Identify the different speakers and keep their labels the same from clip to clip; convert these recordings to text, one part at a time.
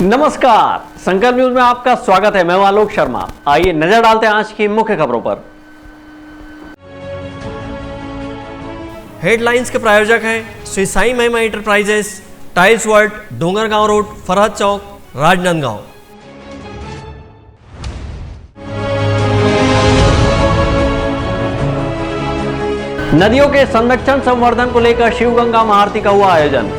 Speaker 1: नमस्कार, संकल्प न्यूज में आपका स्वागत है। मैं हूं आलोक शर्मा। आइए नजर डालते हैं आज की मुख्य खबरों पर। हेडलाइंस के प्रायोजक हैं Shri Sai Mahima enterprises, tiles world, Dongargaon road, Farhad Chowk, Rajnandgaon. नदियों के संरक्षण संवर्धन को लेकर शिवगंगा महाआरती का हुआ आयोजन।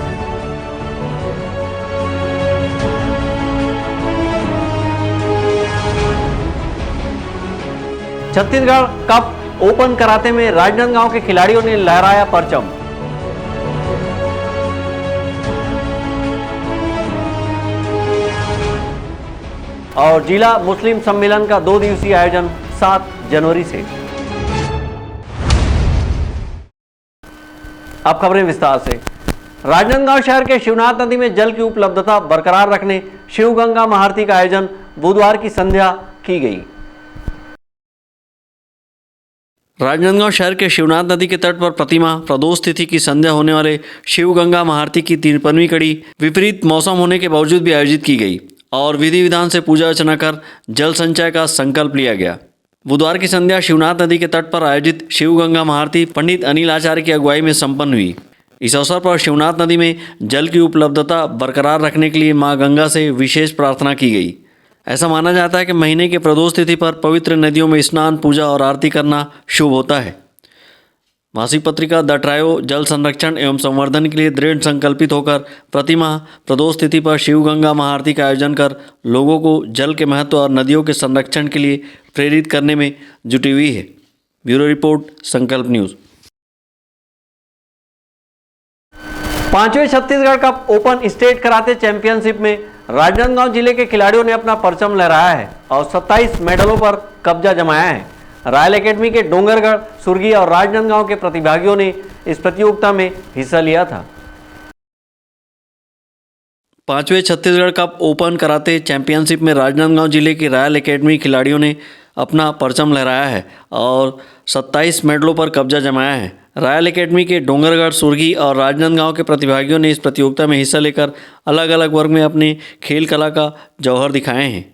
Speaker 1: छत्तीसगढ़ कप ओपन कराते में राजनांदगांव के खिलाड़ियों ने लहराया परचम। और जिला मुस्लिम सम्मेलन का 2 दिवसीय आयोजन 7 जनवरी से। अब खबरें विस्तार से। राजनांदगांव शहर के शिवनाथ नदी में जल की उपलब्धता बरकरार रखने शिवगंगा महाआरती का आयोजन बुधवार की संध्या की गई। राजनांदगांव शहर के शिवनाथ नदी के तट पर प्रतिमा प्रदोष तिथि की संध्या होने वाले शिवगंगा महाआरती की 53वीं कड़ी विपरीत मौसम होने के बावजूद भी आयोजित की गई और विधि विधान से पूजा अर्चना कर जल संचय का संकल्प लिया गया। बुधवार की संध्या शिवनाथ नदी के तट पर आयोजित शिवगंगा महाआरती पंडित अनिल आचार्य की अगुवाई में संपन्न हुई। इस अवसर पर शिवनाथ नदी में जल की उपलब्धता बरकरार रखने के लिए मां गंगा से विशेष प्रार्थना की गई। ऐसा माना जाता है कि महीने के प्रदोष तिथि पर पवित्र नदियों में स्नान, पूजा और आरती करना शुभ होता है। मासिक पत्रिका द ट्रायो जल संरक्षण एवं संवर्धन के लिए दृढ़ संकल्पित होकर प्रतिमाह प्रदोष तिथि पर शिवगंगा महाआरती का आयोजन कर लोगों को जल के महत्व और नदियों के संरक्षण के लिए प्रेरित करने में जुटी हुई है। Bureau report, Sankalp news. 5वें Chhattisgarh cup open state karate championship में राजनांदगांव जिले के खिलाड़ियों ने अपना परचम लहराया है और 27 मेडलों पर कब्जा जमाया है। रॉयल एकेडमी के डोंगरगढ़, सुरगी और राजनांदगांव के प्रतिभागियों ने इस प्रतियोगिता में हिस्सा लिया था। 5वें छत्तीसगढ़ कप ओपन कराते चैंपियनशिप में राजनांदगांव जिले की रॉयल एकेडमी खिलाड़ियों ने अपना परचम लहराया है और 27 मेडलों पर कब्जा जमाया है। रॉयल एकेडमी के डोंगरगढ़, सुरगी और राजनांदगांव के प्रतिभागियों ने इस प्रतियोगिता में हिस्सा लेकर अलग अलग वर्ग में अपनी खेल कला का जौहर दिखाए हैं।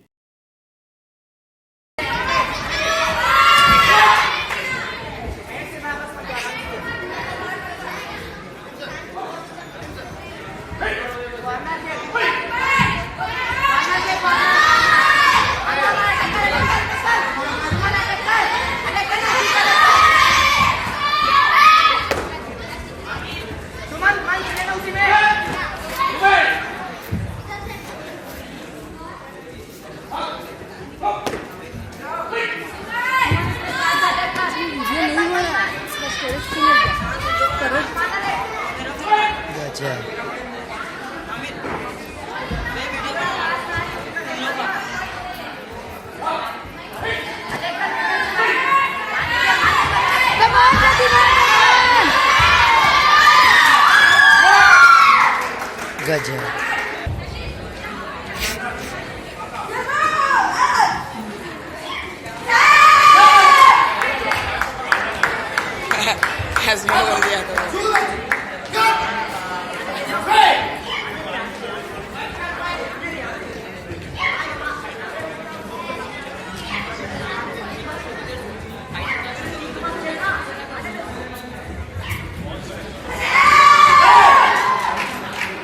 Speaker 2: गजब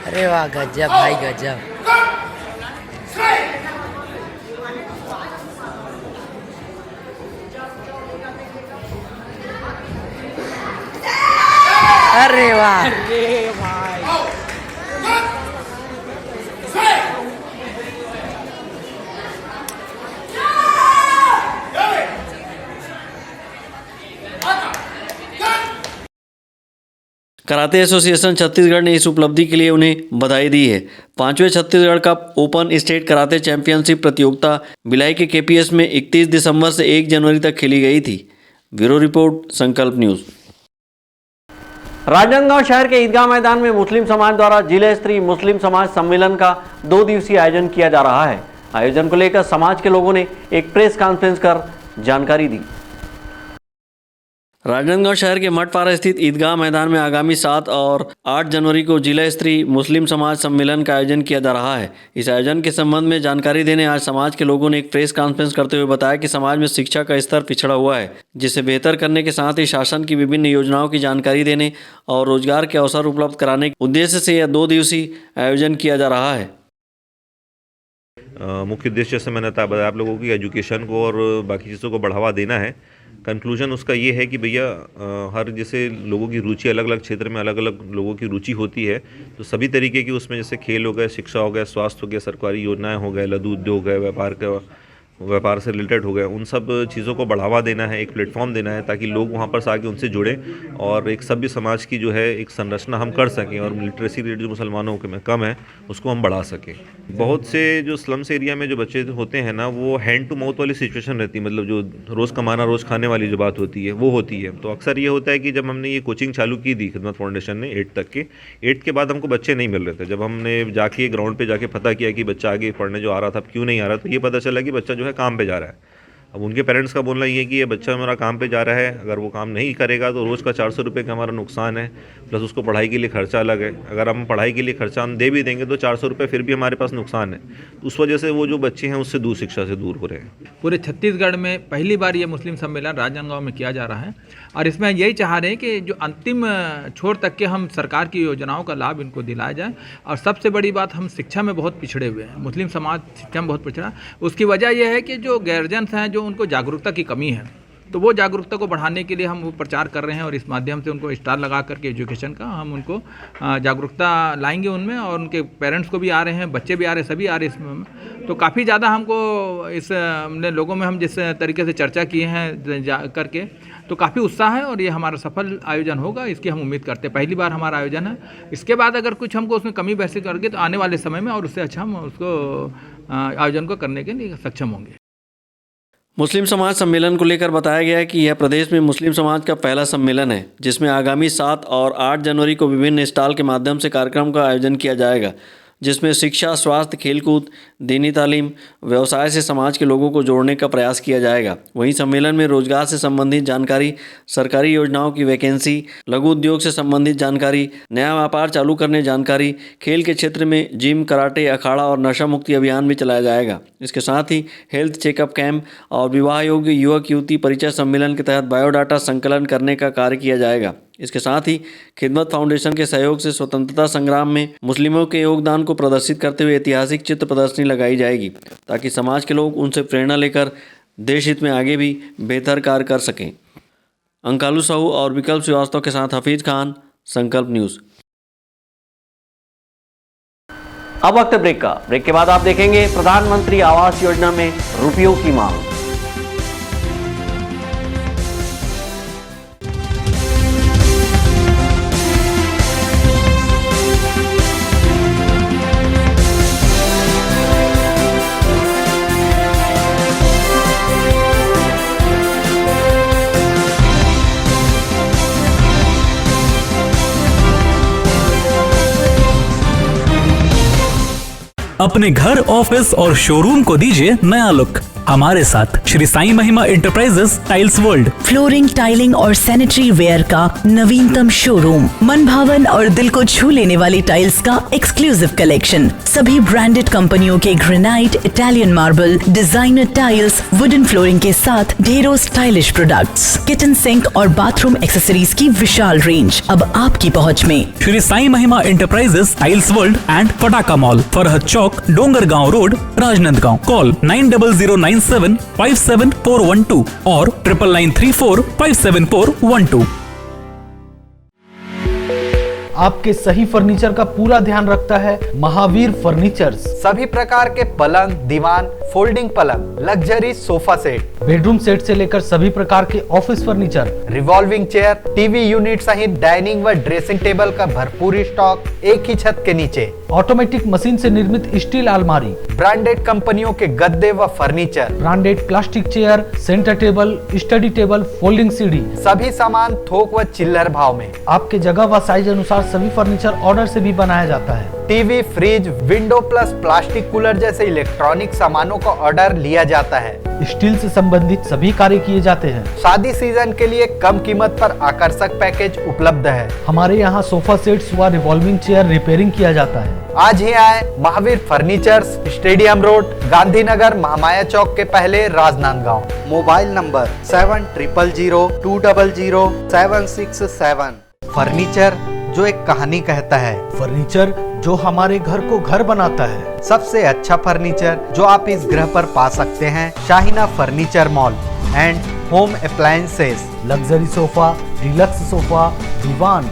Speaker 2: अरे वाह, गजब भाई, गजब। अरे वाह, अरे भाई,
Speaker 1: कराते एसोसिएशन छत्तीसगढ़ ने इस उपलब्धि के लिए उन्हें बधाई दी है। 5वें Chhattisgarh cup open state karate championship प्रतियोगिता भिलाई के केपीएस में 31 दिसंबर से 1 जनवरी तक खेली गई थी। Bureau report, Sankalp news. Rajnandgaon शहर के ईदगाह मैदान में मुस्लिम समाज द्वारा जिला स्तरीय मुस्लिम समाज सम्मेलन का 2 दिवसीय आयोजन किया जा रहा है। आयोजन को लेकर समाज के लोगों ने एक प्रेस कॉन्फ्रेंस कर जानकारी दी। राजनांदगांव शहर के मठपारा स्थित ईदगाह मैदान में आगामी 7 और 8 जनवरी को जिला स्तरीय मुस्लिम समाज सम्मेलन का आयोजन किया जा रहा है। इस आयोजन के संबंध में जानकारी देने आज समाज के लोगों ने एक प्रेस कॉन्फ्रेंस करते हुए बताया कि समाज में शिक्षा का स्तर पिछड़ा हुआ है, जिसे बेहतर करने के साथ ही शासन की विभिन्न योजनाओं की जानकारी देने और रोजगार के अवसर उपलब्ध कराने के उद्देश्य से यह 2 दिवसीय आयोजन किया जा रहा है।
Speaker 3: मुख्य उद्देश्य जैसे मैंने बताया आप लोगों की एजुकेशन को और बाकी चीज़ों को बढ़ावा देना है। कंक्लूजन उसका ये है कि भैया हर जैसे लोगों की रुचि अलग अलग क्षेत्र में अलग अलग लोगों की रुचि होती है, तो सभी तरीके की उसमें जैसे खेल हो गए, शिक्षा हो गया, स्वास्थ्य हो गया, सरकारी योजनाएं हो गए, लघु उद्योग है, व्यापार से रिलेटेड हो गया, उन सब चीज़ों को बढ़ावा देना है, एक प्लेटफॉर्म देना है ताकि लोग वहाँ पर आके उनसे जुड़ें और एक सभ्य समाज की जो है एक संरचना हम कर सकें और लिटरेसी रेट जो मुसलमानों के में कम है उसको हम बढ़ा सकें। बहुत से जो स्लम्स एरिया में जो बच्चे होते हैं ना, वो हैंड टू माउथ वाली सिचुएशन रहती है, मतलब जो रोज़ कमाना रोज़ खाने वाली जो बात होती है वो होती है। तो अक्सर ये होता है कि जब हमने ये कोचिंग चालू की थी खिदमत फाउंडेशन ने 8 तक के, 8 के बाद हमको बच्चे नहीं मिल रहे थे। जब हमने जाके ग्राउंड पे जाके पता किया कि बच्चा आगे पढ़ने जो आ रहा था क्यों नहीं आ रहा, तो ये पता चला कि बच्चा जो है काम पे जा रहा है। अब उनके पेरेंट्स का बोलना ये है कि ये बच्चा हमारा काम पे जा रहा है, अगर वो काम नहीं करेगा तो रोज़ का 400 रुपये का हमारा नुकसान है, प्लस उसको पढ़ाई के लिए खर्चा अलग है। अगर हम पढ़ाई के लिए खर्चा हम दे भी देंगे तो 400 रुपये फिर भी हमारे पास नुकसान है। उस वजह से वो जो बच्चे हैं उससे दूर शिक्षा से दूर हो रहे हैं।
Speaker 4: पूरे छत्तीसगढ़ में पहली बार ये मुस्लिम सम्मेलन राजनांदगांव में किया जा रहा है और इसमें यही चाह रहे हैं कि जो अंतिम छोर तक के हम सरकार की योजनाओं का लाभ इनको दिलाया जाए। और सबसे बड़ी बात, हम शिक्षा में बहुत पिछड़े हुए हैं, मुस्लिम समाज शिक्षा में बहुत पिछड़ा। उसकी वजह यह है कि जो गार्जियंस हैं, जो उनको जागरूकता की कमी है, तो वो जागरूकता को बढ़ाने के लिए हम वो प्रचार कर रहे हैं और इस माध्यम से उनको स्टार लगा करके एजुकेशन का हम उनको जागरूकता लाएंगे उनमें, और उनके पेरेंट्स को भी आ रहे हैं, बच्चे भी आ रहे हैं, सभी आ रहे हैं इसमें। तो काफ़ी ज़्यादा हमको इस हमने लोगों में हम जिस तरीके से चर्चा किए हैं करके, तो काफ़ी उत्साह है और ये हमारा सफल आयोजन होगा, इसकी हम उम्मीद करते हैं। पहली बार हमारा आयोजन है, इसके बाद अगर कुछ हमको उसमें कमी महसूस करके तो आने वाले समय में और उससे अच्छा हम उसको आयोजन को करने के लिए सक्षम होंगे।
Speaker 1: मुस्लिम समाज सम्मेलन को लेकर बताया गया है कि यह प्रदेश में मुस्लिम समाज का पहला सम्मेलन है, जिसमें आगामी 7 और 8 जनवरी को विभिन्न स्टॉल के माध्यम से कार्यक्रम का आयोजन किया जाएगा, जिसमें शिक्षा, स्वास्थ्य, खेलकूद, दीनी तालीम, व्यवसाय से समाज के लोगों को जोड़ने का प्रयास किया जाएगा। वहीं सम्मेलन में रोजगार से संबंधित जानकारी, सरकारी योजनाओं की वैकेंसी, लघु उद्योग से संबंधित जानकारी, नया व्यापार चालू करने जानकारी, खेल के क्षेत्र में जिम, कराटे, अखाड़ा और नशा मुक्ति अभियान भी चलाया जाएगा। इसके साथ ही हेल्थ चेकअप कैंप और विवाह योग्य युवक युवती परिचय सम्मेलन के तहत बायोडाटा संकलन करने का कार्य किया जाएगा। इसके साथ ही खिदमत फाउंडेशन के सहयोग से स्वतंत्रता संग्राम में मुस्लिमों के योगदान को प्रदर्शित करते हुए ऐतिहासिक चित्र प्रदर्शनी लगाई जाएगी, ताकि समाज के लोग उनसे प्रेरणा लेकर देश हित में आगे भी बेहतर कार्य कर सकें। अंकालू साहू और विकल्प श्रीवास्तव के साथ हफीज खान, संकल्प न्यूज़। अब वक्त ब्रेक का। ब्रेक के बाद आप देखेंगे प्रधानमंत्री आवास योजना में रुपयों की मांग।
Speaker 5: अपने घर, ऑफिस और शोरूम को दीजिए नया लुक हमारे साथ Shri Sai Mahima enterprises tiles world.
Speaker 6: Flooring, tiling और सैनिटरी वेयर का नवीनतम शोरूम, मन भावन और दिल को छू लेने वाली टाइल्स का एक्सक्लूसिव कलेक्शन, सभी ब्रांडेड कंपनियों के granite, Italian marble, designer tiles, wooden flooring के साथ ढेरों स्टाइलिश प्रोडक्ट्स, किचन सिंक और बाथरूम एक्सेसरीज की विशाल रेंज अब आपकी पहुंच में।
Speaker 5: Shri Sai Mahima enterprises tiles world and Pataka mall, Farhad Chowk, Dongargaon road, Rajnandgaon. Call 9009757412 और 9994574412।
Speaker 7: आपके सही फर्नीचर का पूरा ध्यान रखता है महावीर फर्नीचर्स।
Speaker 8: सभी प्रकार के पलंग, दीवान, फोल्डिंग पलंग, luxury sofa set,
Speaker 7: bedroom set से लेकर सभी प्रकार के office furniture,
Speaker 8: revolving chair, TV unit सहित डाइनिंग व ड्रेसिंग टेबल का भरपूर स्टॉक एक ही छत के नीचे।
Speaker 7: ऑटोमेटिक मशीन से निर्मित स्टील अलमारी,
Speaker 8: ब्रांडेड कंपनियों के गद्दे व furniture,
Speaker 7: branded plastic chair, centre table, study table, folding सीढ़ी,
Speaker 8: सभी सामान थोक व चिल्लर भाव में।
Speaker 7: आपके जगह व साइज अनुसार सभी फर्नीचर ऑर्डर से भी बनाया जाता है।
Speaker 8: TV, fridge, window plus plastic cooler जैसे इलेक्ट्रॉनिक सामानों का ऑर्डर लिया जाता है।
Speaker 7: स्टील से संबंधित सभी कार्य किए जाते हैं।
Speaker 8: शादी सीजन के लिए कम कीमत पर आकर्षक पैकेज उपलब्ध है।
Speaker 7: हमारे यहाँ सोफा सेट्स व रिवॉल्विंग चेयर रिपेयरिंग किया जाता है।
Speaker 8: आज ही आए Mahavir furnitures, stadium road, Gandhinagar, Mahamaya Chowk के पहले, राजनांदगांव। Mobile number 7000200767। फर्नीचर जो एक कहानी कहता है,
Speaker 7: फर्नीचर जो हमारे घर को घर बनाता है।
Speaker 8: सबसे अच्छा फर्नीचर जो आप इस ग्रह पर पा सकते हैं, Shaheena furniture mall and home appliances.
Speaker 7: Luxury sofa, deluxe sofa, दीवान,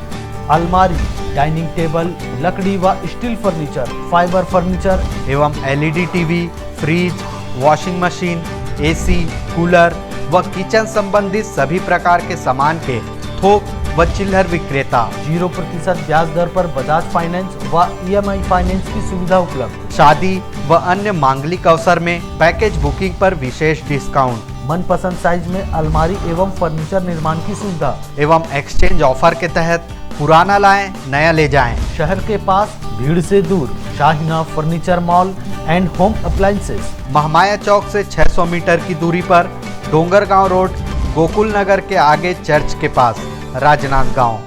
Speaker 7: अलमारी, डाइनिंग टेबल, लकड़ी व स्टील फर्नीचर, फाइबर फर्नीचर
Speaker 8: एवं LED TV, fridge, washing machine, AC, cooler व किचन संबंधित सभी प्रकार के सामान के थोक व चिल्लर विक्रेता।
Speaker 7: 0% ब्याज दर पर बजाज फाइनेंस व EMI फाइनेंस की सुविधा उपलब्ध।
Speaker 8: शादी व अन्य मांगलिक अवसर में पैकेज बुकिंग पर विशेष डिस्काउंट।
Speaker 7: मनपसंद साइज में अलमारी एवं फर्नीचर निर्माण की सुविधा
Speaker 8: एवं एक्सचेंज ऑफर के तहत पुराना लाएं, नया ले जाएं।
Speaker 7: शहर के पास, भीड़ से दूर, Shaheena furniture mall and home appliances.
Speaker 8: Mahamaya Chowk से 600 मीटर की दूरी पर, डोंगरगांव रोड, गोकुल नगर के आगे चर्च के पास, राजनांदगांव।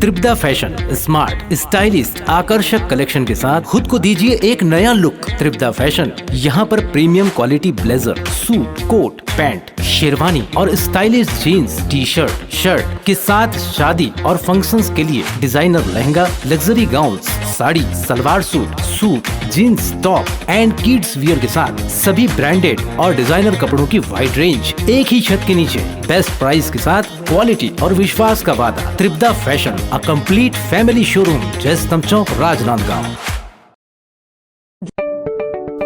Speaker 9: त्रिपदा फैशन स्मार्ट, स्टाइलिश, आकर्षक कलेक्शन के साथ खुद को दीजिए एक नया लुक। त्रिपदा फैशन यहाँ पर premium quality blazer, suit, coat, pant, sherwani और stylish jeans, T-shirt, shirt के साथ शादी और फंक्शंस के लिए designer lehenga, luxury gowns, sari, salwar suit, suit, jeans, top and kids wear के साथ सभी ब्रांडेड और डिजाइनर कपड़ों की वाइड रेंज एक ही छत के नीचे, बेस्ट प्राइस के साथ क्वालिटी और विश्वास का वादा। Tripada fashion, a complete family showroom, Jaystambh Chowk, Rajnandgaon.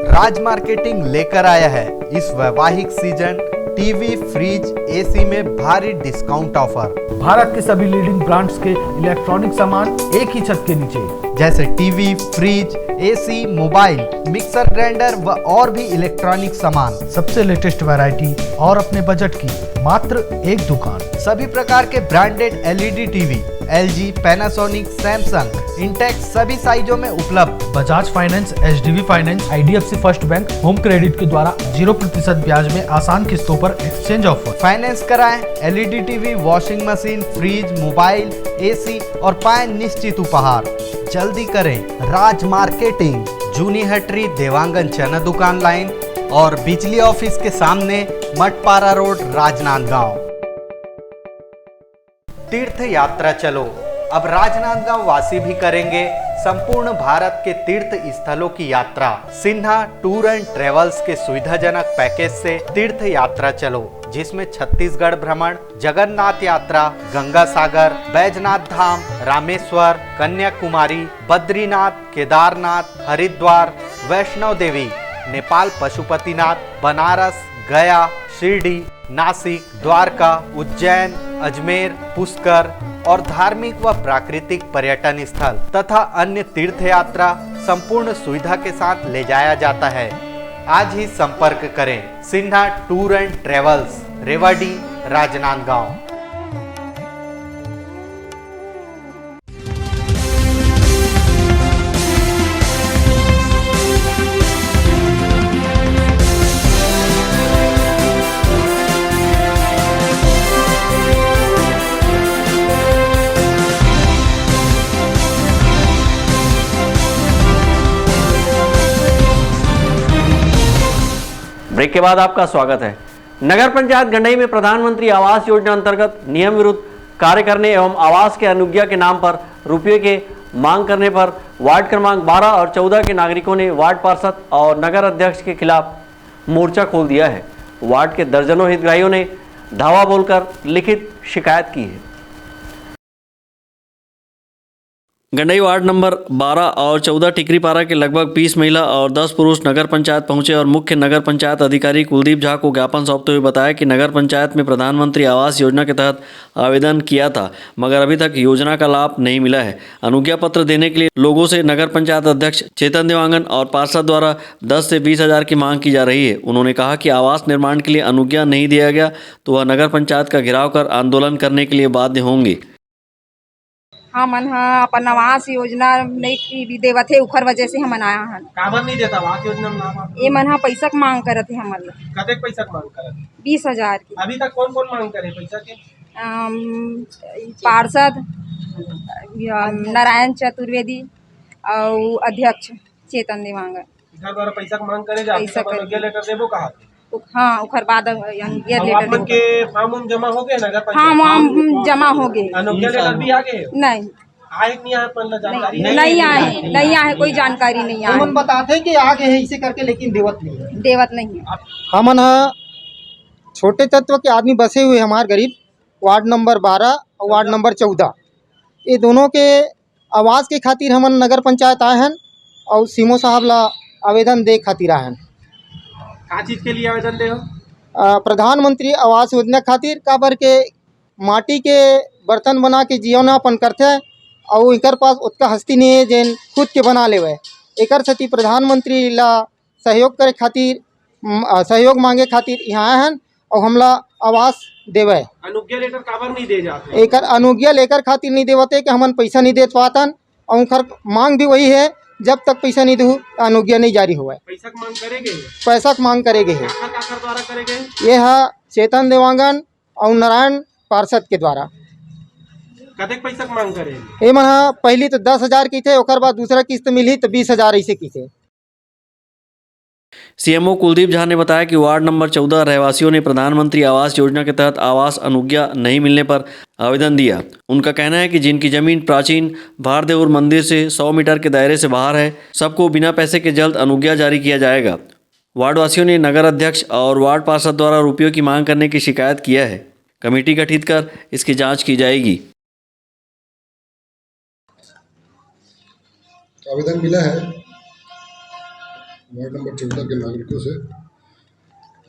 Speaker 8: Raj marketing लेकर आया है इस वैवाहिक सीजन टीवी, फ्रिज, एसी में भारी डिस्काउंट ऑफर।
Speaker 7: भारत के सभी लीडिंग ब्रांड्स के इलेक्ट्रॉनिक सामान एक ही छत के नीचे,
Speaker 8: जैसे TV, fridge, AC, mobile, mixer grinder व और भी इलेक्ट्रॉनिक सामान।
Speaker 7: सबसे लेटेस्ट वैरायटी और अपने बजट की मात्र एक दुकान।
Speaker 8: सभी प्रकार के branded LED TV, LG, Panasonic, Samsung, Intex सभी साइजों में उपलब्ध।
Speaker 7: Bajaj finance, HDB finance, IDFC first bank, home credit के द्वारा 0% ब्याज में आसान किस्तों पर एक्सचेंज ऑफर।
Speaker 8: फाइनेंस कराएं LED TV, washing machine, fridge, mobile, AC और पाएं निश्चित उपहार। जल्दी करें, राज मार्केटिंग, जूनी हटरी, देवांगन चना दुकान लाइन और बिजली ऑफिस के सामने, मटपारा रोड, राजनांदगांव। तीर्थ यात्रा चलो, अब राजनांदगांव वासी भी करेंगे संपूर्ण भारत के तीर्थ स्थलों की यात्रा। सिन्हा टूर एंड ट्रेवल्स के सुविधाजनक पैकेज से तीर्थ यात्रा चलो, जिसमें छत्तीसगढ़ भ्रमण, जगन्नाथ यात्रा, गंगा सागर, बैजनाथ धाम, रामेश्वर, कन्याकुमारी, बद्रीनाथ, केदारनाथ, हरिद्वार, वैष्णो देवी, नेपाल पशुपतिनाथ, बनारस, गया, शिरडी, नासिक, द्वारका, उज्जैन, अजमेर, पुष्कर और धार्मिक व प्राकृतिक पर्यटन स्थल तथा अन्य तीर्थ यात्रा संपूर्ण सुविधा के साथ ले जाया जाता है। आज ही संपर्क करें Sinha tour and travels, Rewari, Rajnandgaon.
Speaker 1: Break के बाद आपका स्वागत है। नगर पंचायत गंडई में प्रधानमंत्री आवास योजना अंतर्गत नियम विरुद्ध कार्य करने एवं आवास के अनुज्ञा के नाम पर रुपये के मांग करने पर वार्ड क्रमांक 12 और 14 के नागरिकों ने वार्ड पार्षद और नगर अध्यक्ष के खिलाफ मोर्चा खोल दिया है। वार्ड के दर्जनों हितग्राहियों ने धावा बोलकर लिखित शिकायत की है। गंडई वार्ड नंबर 12 और 14 टिकरीपारा के लगभग 20 महिला और 10 पुरुष नगर पंचायत पहुंचे और मुख्य नगर पंचायत अधिकारी कुलदीप झा को ज्ञापन सौंपते हुए बताया कि नगर पंचायत में प्रधानमंत्री आवास योजना के तहत आवेदन किया था, मगर अभी तक योजना का लाभ नहीं मिला है। अनुज्ञा पत्र देने के लिए लोगों से नगर पंचायत अध्यक्ष चेतन देवांगन और पार्षद द्वारा 10 से 20 हज़ार की मांग की जा रही है। उन्होंने कहा कि आवास निर्माण के लिए अनुज्ञा नहीं दिया गया तो वह नगर पंचायत का घेराव कर आंदोलन करने के लिए बाध्य होंगे।
Speaker 10: हमन ह अपन आवास योजना नहीं देवत है उखर वजह से हमन आया हन।
Speaker 11: काबर नहीं देता आवास योजना में नाम?
Speaker 10: ये मन ह पैसा के मांग करत है हमन ला।
Speaker 11: कतेक पैसा के मांग करत?
Speaker 10: 20,000 की।
Speaker 11: अभी तक कौन कौन मांग करे पैसा के?
Speaker 10: पार्षद नारायण चतुर्वेदी और अध्यक्ष चेतन देवांगन।
Speaker 11: इधर द्वारा पैसा के मांग करे जाते सब अनुज्ञा लेटर देबो कहा?
Speaker 10: हाँ उखर बाद अनुज्ञा
Speaker 11: अब
Speaker 10: लेटर
Speaker 11: आपन के फॉर्म जमा हो गए नगर पंचायत?
Speaker 10: हाँ वहाँ जमा हो गए।
Speaker 11: अनुज्ञा लेटर भी आ गए?
Speaker 10: नहीं
Speaker 11: आए नहीं आए अपन जानकारी
Speaker 10: नहीं आए कोई जानकारी नहीं आए।
Speaker 11: हम बताते हैं कि आगे है इसे करके लेकिन देवत नहीं है।
Speaker 10: देवत नहीं है।
Speaker 11: हमन छोटे तत्व के आदमी बसे हुए हमारे गरीब वार्ड नंबर 12 और वार्ड नंबर 14 ये दोनों के आवास के खातिर हमन नगर पंचायत आए हैं और सीमो साहब ला आवेदन दे खातिर आए हैं। का चीज के लिए आवेदन दे हो? प्रधानमंत्री आवास योजना खातिर काबर के माटी के बर्तन बना के जीवनापन करते और इकर पास उतना हस्ती नहीं है जेन खुद के बना लेवे। एकर सती प्रधानमंत्री ला सहयोग करे खातिर सहयोग मांगे खातिर यहाँ आए हैं और हमला आवास देवे। अनुज्ञा लेटर काबर नहीं दे जाते?
Speaker 8: एकर अनुज्ञा लेकर खातिर नहीं देवते कि हमन पैसा नहीं दे पातन और उनकर मांग भी वही है जब तक पैसा नहीं दूँ अनुज्ञा नहीं जारी हुआ।
Speaker 11: पैसा की मांग करेंगे?
Speaker 8: पैसा की मांग करेंगे है
Speaker 11: द्वारा करेंगे?
Speaker 8: ये है चेतन देवांगन और नारायण पार्षद के द्वारा।
Speaker 11: कतेक पैसा की मांग करेंगे?
Speaker 8: ये मन पहली तो 10,000 की थे ओकर बाद दूसरा किस्त मिली तो 20,000 ऐसे की थे।
Speaker 1: सीएमओ कुलदीप झा ने बताया कि वार्ड नंबर 14 रहवासियों ने प्रधानमंत्री आवास योजना के तहत आवास अनुज्ञा नहीं मिलने पर आवेदन दिया। उनका कहना है कि जिनकी जमीन प्राचीन भारदेवर मंदिर से 100 मीटर के दायरे से बाहर है, सबको बिना पैसे के जल्द अनुज्ञा जारी किया जाएगा। वार्डवासियों ने नगर अध्यक्ष और वार्ड पार्षद द्वारा रुपयों की मांग करने की शिकायत किया है। कमेटी गठित कर इसकी जाँच की जाएगी।
Speaker 12: आवेदन मिला है वार्ड नंबर 14 के नागरिकों से,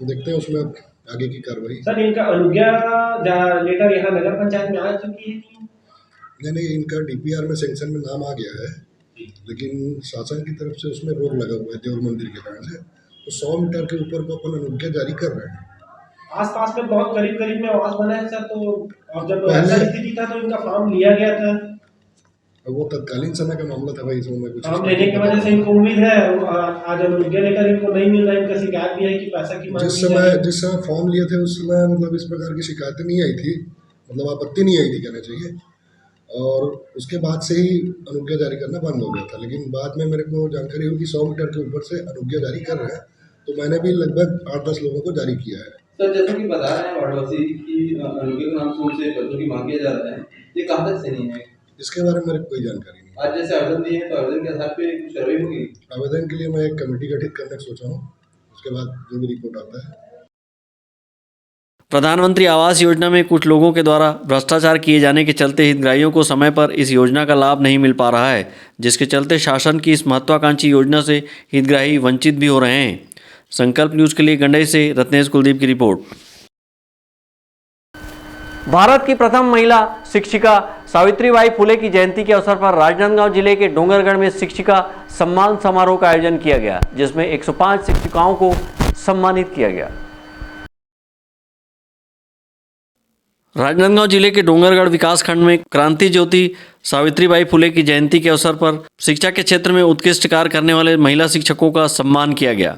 Speaker 12: देखते हैं उसमें आगे की कार्रवाई।
Speaker 11: सर इनका अनुज्ञा लेटर यहाँ नगर पंचायत में आ चुकी है?
Speaker 12: नहीं, इनका डीपीआर में सेंक्शन में नाम आ गया है, लेकिन शासन की तरफ से उसमें रोक लगा हुआ है देवर मंदिर के कारण से। तो 100 मीटर के ऊपर को अपन अनुज्ञा जारी कर रहे हैं।
Speaker 11: आसपास में बहुत करीब में आवास बना है सर, तो और जब ऐसा स्थिति था तो इनका फॉर्म लिया गया था।
Speaker 12: वो तत्कालीन समय का मामला था भाई, इसमें कुछ
Speaker 11: फॉर्म लेने की वजह से इनको उम्मीद है आज अनुज्ञा लेकर इनको नहीं मिल रहा है। इनका शिकायत भी है कि पैसा की मांग।
Speaker 12: जिस समय फॉर्म लिए थे उस समय मतलब इस प्रकार की शिकायतें नहीं आई थी, मतलब आपत्ति नहीं आई थी कहना चाहिए, और उसके बाद से ही अनुज्ञा जारी करना बंद हो गया था। लेकिन बाद में मेरे को जानकारी हुई कि 100 मीटर के ऊपर से अनुज्ञा जारी कर रहे हैं, तो मैंने भी लगभग 8-10 लोगों को जारी किया है।
Speaker 13: सर जैसा कि बता रहे हैं वार्डवासी की अनुज्ञा के नाम से पैसों की मांग किया जा रहा है, ये कहाँ तक सही है?
Speaker 12: इसके बारे में मेरे को कोई जानकारी नहीं।
Speaker 13: आज जैसे आवेदन दिए हैं तो आवेदन के आधार पे कुछ कार्रवाई होगी?
Speaker 12: आवेदन के लिए मैं एक कमेटी गठित करने की सोचा हूँ, उसके बाद जो भी रिपोर्ट आता है।
Speaker 1: प्रधानमंत्री आवास योजना में कुछ लोगों के द्वारा भ्रष्टाचार किए जाने के चलते हितग्राहियों को समय पर इस योजना का लाभ नहीं मिल पा रहा है, जिसके चलते शासन की इस महत्वाकांक्षी योजना से हितग्राही वंचित भी हो रहे हैं। संकल्प न्यूज़ के लिए गंडई से रत्नेश कुलदीप की रिपोर्ट। भारत की प्रथम महिला शिक्षिका सावित्रीबाई फुले की जयंती के अवसर पर राजनांदगांव जिले के डोंगरगढ़ में शिक्षिका सम्मान समारोह का आयोजन किया गया, जिसमें 105 शिक्षिकाओं को सम्मानित किया गया। राजनांदगांव जिले के डोंगरगढ़ विकासखंड में क्रांति ज्योति सावित्रीबाई फुले की जयंती के अवसर पर शिक्षा के क्षेत्र में उत्कृष्ट कार्य करने वाले महिला शिक्षकों का सम्मान किया गया।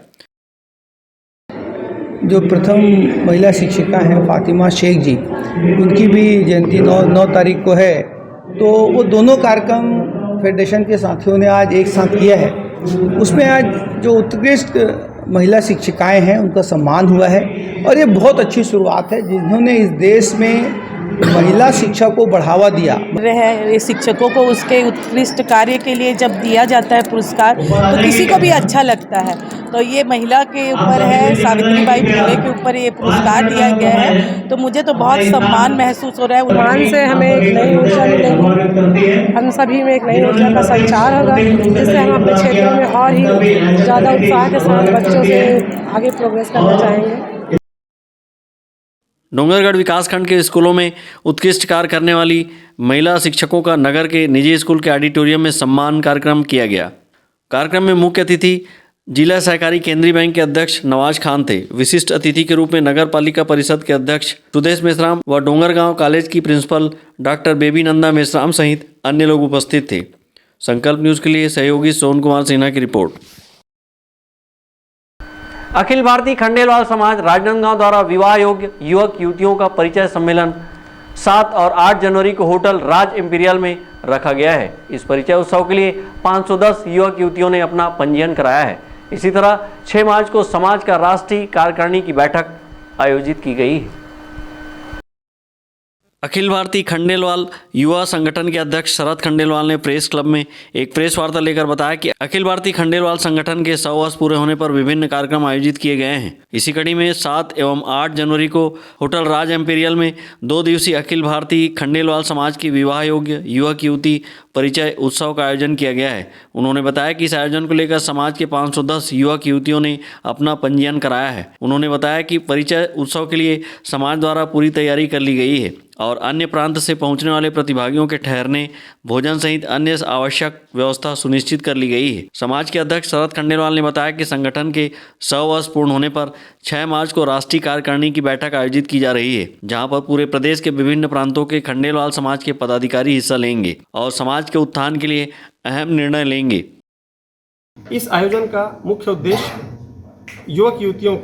Speaker 14: जो प्रथम महिला शिक्षिका हैं फातिमा शेख जी, उनकी भी जयंती 9 तारीख को है, तो वो दोनों कार्यक्रम फेडरेशन के साथियों ने आज एक साथ किया है। उसमें आज जो उत्कृष्ट महिला शिक्षिकाएं हैं उनका सम्मान हुआ है, और ये बहुत अच्छी शुरुआत है जिन्होंने इस देश में महिला शिक्षा को बढ़ावा दिया
Speaker 15: है। शिक्षकों को उसके उत्कृष्ट कार्य के लिए जब दिया जाता है पुरस्कार तो किसी को भी अच्छा लगता है। तो ये महिला के ऊपर है, सावित्रीबाई फुले के ऊपर ये पुरस्कार दिया गया है, तो मुझे तो बहुत सम्मान महसूस हो रहा है।
Speaker 16: सम्मान से हमें एक नई ऊर्जा मिलेगी, हम सभी में एक नई ऊर्जा का संचार होगा, जिससे हम अपने क्षेत्रों में और ही ज़्यादा उत्साह के साथ बच्चों से आगे प्रोग्रेस करना चाहेंगे।
Speaker 1: डोंगरगढ़ विकासखंड के स्कूलों में उत्कृष्ट कार्य करने वाली महिला शिक्षकों का नगर के निजी स्कूल के ऑडिटोरियम में सम्मान कार्यक्रम किया गया। कार्यक्रम में मुख्य अतिथि जिला सहकारी केंद्रीय बैंक के अध्यक्ष नवाज खान थे। विशिष्ट अतिथि के रूप में नगर पालिका परिषद के अध्यक्ष सुदेश मेश्राम व डोंगरगांव कॉलेज की प्रिंसिपल डॉक्टर बेबी नंदा मेश्राम सहित अन्य लोग उपस्थित थे। संकल्प न्यूज के लिए सहयोगी सोन कुमार सिन्हा की रिपोर्ट। अखिल भारतीय खंडेलवाल समाज राजनांदगांव द्वारा विवाह योग्य युवक युवतियों का परिचय सम्मेलन 7 और 8 जनवरी को होटल राज इंपीरियल में रखा गया है। इस परिचय उत्सव के लिए 510 युवक युवतियों ने अपना पंजीयन कराया है। इसी तरह 6 मार्च को समाज का राष्ट्रीय कार्यकारिणी की बैठक आयोजित की गई है। अखिल भारतीय खंडेलवाल युवा संगठन के अध्यक्ष शरद खंडेलवाल ने प्रेस क्लब में एक प्रेस वार्ता लेकर बताया कि अखिल भारतीय खंडेलवाल संगठन के 100 वर्ष पूरे होने पर विभिन्न कार्यक्रम आयोजित किए गए हैं। इसी कड़ी में 7 एवं 8 जनवरी को होटल राज एम्पीरियल में 2 दिवसीय अखिल भारतीय खंडेलवाल समाज की विवाह योग्य युवक युवती परिचय उत्सव का आयोजन किया गया है। उन्होंने बताया कि इस आयोजन को लेकर समाज के 510 युवक युवतियों ने अपना पंजीयन कराया है। उन्होंने बताया कि परिचय उत्सव के लिए समाज द्वारा पूरी तैयारी कर ली गई है और अन्य प्रांत से पहुंचने वाले प्रतिभागियों के ठहरने, भोजन सहित अन्य आवश्यक व्यवस्था सुनिश्चित कर ली गई है। समाज के अध्यक्ष शरद खंडेलवाल ने बताया कि संगठन के 100 वर्ष पूर्ण होने पर 6 मार्च को राष्ट्रीय कार्यकारिणी की बैठक आयोजित की जा रही है, जहां पर पूरे प्रदेश के विभिन्न प्रांतों के खंडेलवाल समाज के पदाधिकारी हिस्सा लेंगे और समाज के उत्थान के लिए अहम निर्णय लेंगे।
Speaker 17: इस आयोजन का मुख्य उद्देश्य युवक युवतियों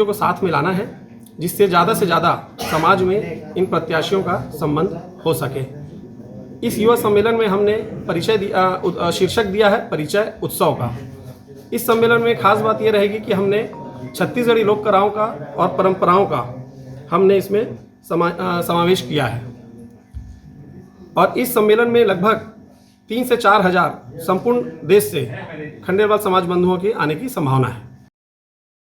Speaker 17: को साथ में लाना है, जिससे ज़्यादा से ज़्यादा समाज में इन प्रत्याशियों का संबंध हो सके। इस युवा सम्मेलन में हमने शीर्षक दिया है परिचय उत्सव का। इस सम्मेलन में खास बात यह रहेगी कि हमने छत्तीसगढ़ी लोक कलाओं का और परंपराओं का हमने इसमें समावेश किया है और इस सम्मेलन में लगभग 3 से 4 हज़ार संपूर्ण देश से खंडेलवाल समाज बंधुओं के आने की संभावना है।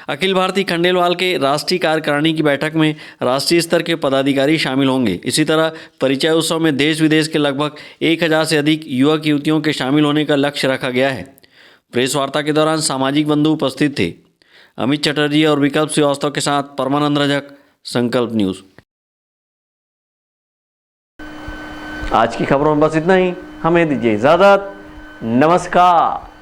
Speaker 1: अखिल भारतीय खंडेलवाल के राष्ट्रीय कार्यकारिणी की बैठक में राष्ट्रीय स्तर के पदाधिकारी शामिल होंगे। इसी तरह परिचय उत्सव में देश विदेश के लगभग 1000 से अधिक युवक युवतियों के शामिल होने का लक्ष्य रखा गया है। प्रेस वार्ता के दौरान सामाजिक बंधु उपस्थित थे। अमित चटर्जी और विकल्प श्रीवास्तव के साथ परमानंद रजक, संकल्प न्यूज। आज की खबरों में बस इतना ही। हमें दीजिए इजाजत। नमस्कार।